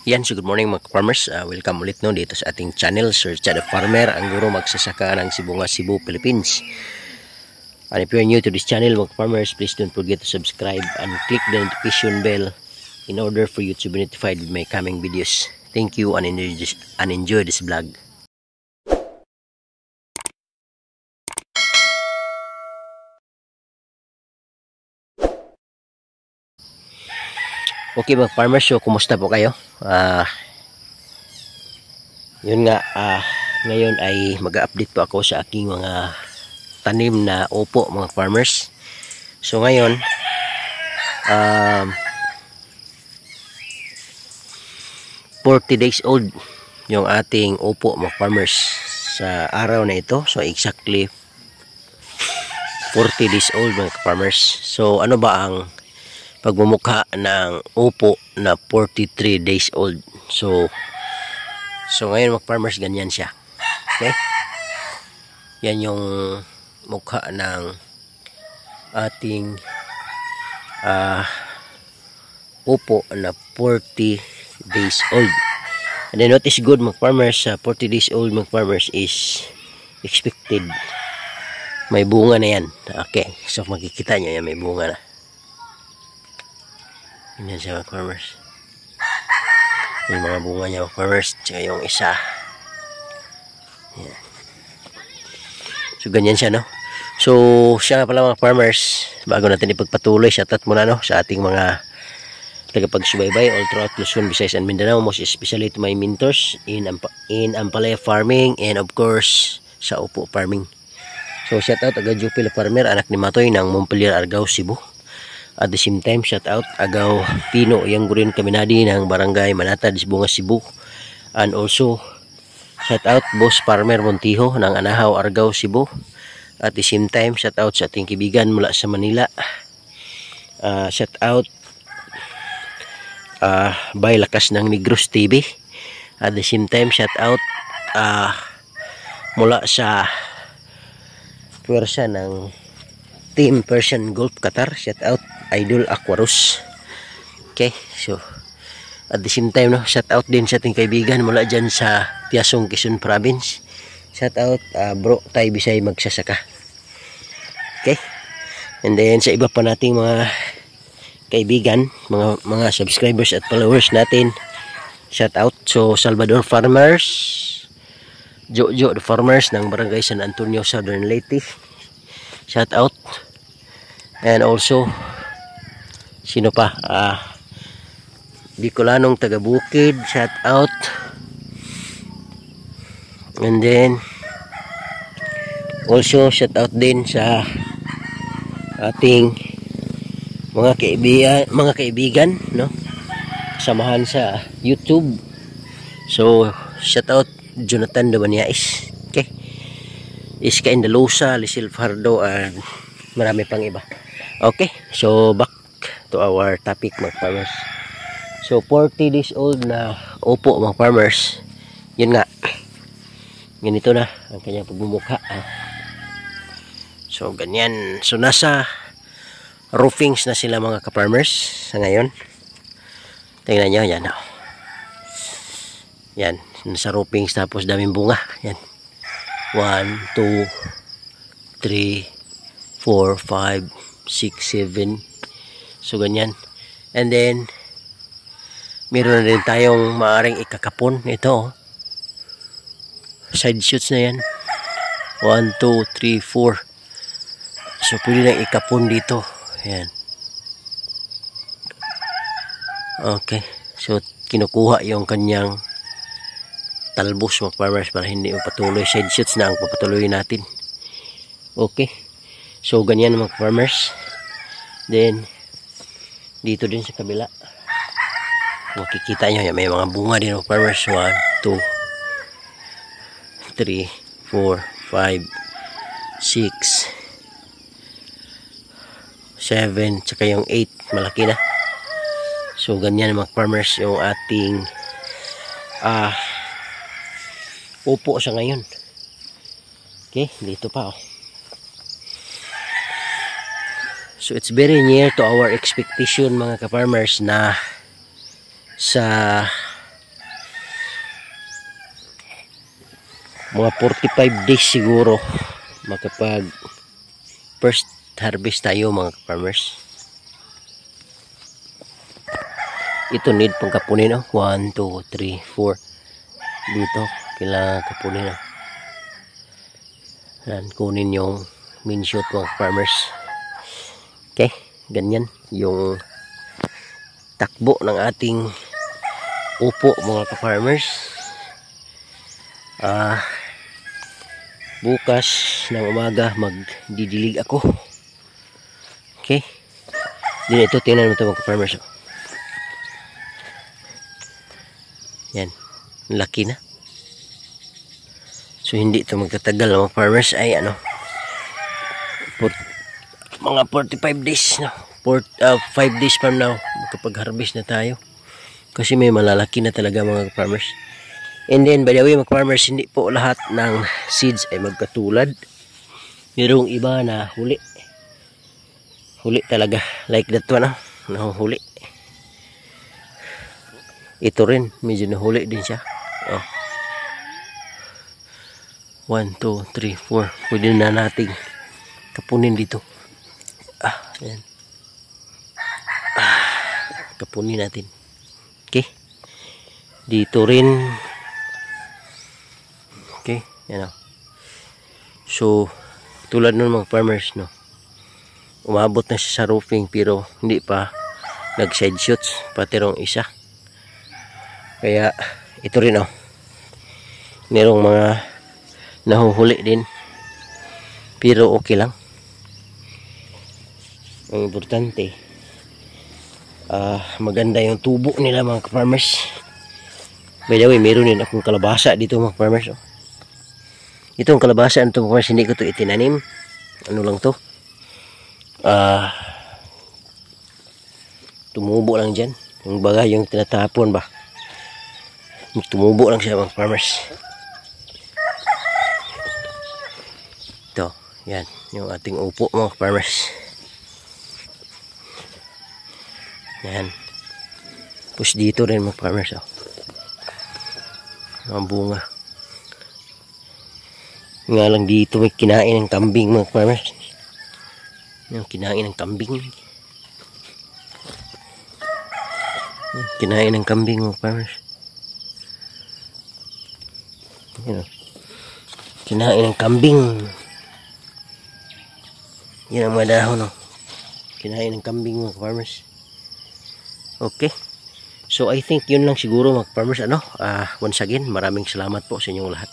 Yan, so good morning mga farmers. Welcome ulit no dito sa ating channel, Sir Chad the Farmer, ang guro magsasaka ng Sibunga, Cebu, Philippines. And if you're new to this channel mga farmers, please don't forget to subscribe and click the notification bell in order for you to be notified with my coming videos. Thank you and enjoy this vlog. Okay mga farmers, so kumusta po kayo? Yun nga, ngayon ay mag-update po ako sa aking mga tanim na upo mga farmers. So ngayon, 40 days old yung ating upo mga farmers sa araw na ito. So exactly 40 days old mga farmers. So ano ba ang pagmumukha ng upo na 43 days old? So ngayon mga farmers, ganyan siya. Okay? Yan yung mukha ng ating upo na 40 days old. And then what is good mga farmers, 40 days old mga farmers is expected may bunga na yan. Okay, so makikita nyo yan, may bunga na. Ganyan siya mga farmers. Yung mga bunga niya mga farmers. Tsaka yung isa. Yan. So ganyan siya no. So siya nga pala mga farmers, bago natin ipagpatuloy, shoutout muna no sa ating mga tagapagsubaybay all throughout Luzon, Visayas and Mindanao, most especially to my mentors in Ampalaya farming and of course sa upo farming. So shoutout agad Jupil Farmer, anak ni Matoy ng Montpelier, Argao, Cebu. At the same time, shout out Agaw Pino Yanggurin Kaminadi ng Barangay Manatad, Sibunga, Cebu. And also, shout out Boss Farmer Montijo ng Anahaw, Argao, Cebu. At the same time, shout out sa ating kaibigan mula sa Manila. Shout out by Lakas ng Negros TV. At the same time, shout out mula sa puwersa ng Team Persian Gulf Qatar, shout out Idol Aquarus. Okay, so at the same time no, shout out din sa ating kaibigan mula dyan sa Tiasong, Quezon Province. Shout out Bro Tay Bisay Magsasaka. Okay, and then sa iba pa nating mga kaibigan, mga subscribers at followers natin, shout out. So Salvador Farmers, Jojo the Farmers ng Barangay San Antonio, Southern Leyte, shout out. And also sino pa, Bicolanong taga Bukid, shout out. And then also shout out din sa ating mga kaibigan no, samahan sa YouTube. So shout out Jonathan Dabaniais, okay, Iska Indalusa, Lisil Fardo, and marami pang iba. Okay, so back to our topic mga farmers. So 40 days old na upo mga farmers, yun nga, ganito na ang kanyang pagmumukha. So ganyan, so nasa roofings na sila mga ka-farmers sa ngayon. Tingnan nyo, yan o. Yan, nasa roofings, tapos daming bunga. Yan, 1, 2, 3, 4, 5, 6, 7. So ganyan. And then meron na rin tayong maaring ikakapon. Ito side shoots na yan, 1, 2, 3, 4. So pwede na ikapon dito. Yan. Okay, so kinukuha yung kanyang talbos mga farmers para hindi mapatuloy. Side shoots na ang papatuloy natin. Okay, so ganyan mga farmers. Then dito din sa kabila, makikita nyo may mga bunga din mga farmers. 1, 2, 3, 4, 5, 6, 7, tsaka yung 8 malaki na. So ganyan mga farmers yung ating upo sa ngayon. Okay, dito pa oh. So it's very near to our expectation mga ka-farmers na sa mga 45 days siguro makapag first harvest tayo mga farmers. Ito need pang kapunin, no? 1, 2, 3, 4 dito kailangan kapunin, no? Yan, kunin yung main shoot mga farmers. Okay, ganyan yung takbo ng ating upo mga farmers. Bukas ng umaga magdidilig ako. Okay, din ito, tingnan mo ito mga farmers. Yan, laki na. So hindi ito magtatagal mga farmers, ay ano, mga 45 days na, 5 days from now kapag harvest na tayo, kasi may malalaki na talaga mga farmers. And then by the way mga farmers, hindi po lahat ng seeds ay magkatulad. Mayroong iba na huli talaga, like that one, nahuhuli. Ito rin medyo nahuli din siya. 1, 2, 3, 4 pwede na nating kapunin dito. Yan. Kapunin natin. Okay, dito rin. Okay, yan o. So tulad nun mga farmers, no, umabot na siya sa roofing pero hindi pa nag side shoots pati rong isa. Kaya ito rin, oh, merong mga nahuhuli din pero okay lang. Ang importante maganda yung tubo nila mga farmers. By the way, meron din akong kalabasa dito mga farmers, oh. Itong kalabasa nito mga farmers, hindi ko to itinanim, ano lang to, tumubo lang dyan, yung baga yung tinatapon ba, tumubo lang siya mga farmers. Ito, yan yung ating upo mga farmers. Yan, push dito rin mga farmers, oh, mga bunga. Nga lang dito may kinain ng kambing mga farmers, yung kinain ng kambing, kinain ng kambing mga farmers. Yan, kinain ng kambing. Yan ang mga dahon, no, kinain ng kambing mga farmers. Okay, so I think yun lang siguro mga farmers, ano. Once again, maraming salamat po sa inyong lahat.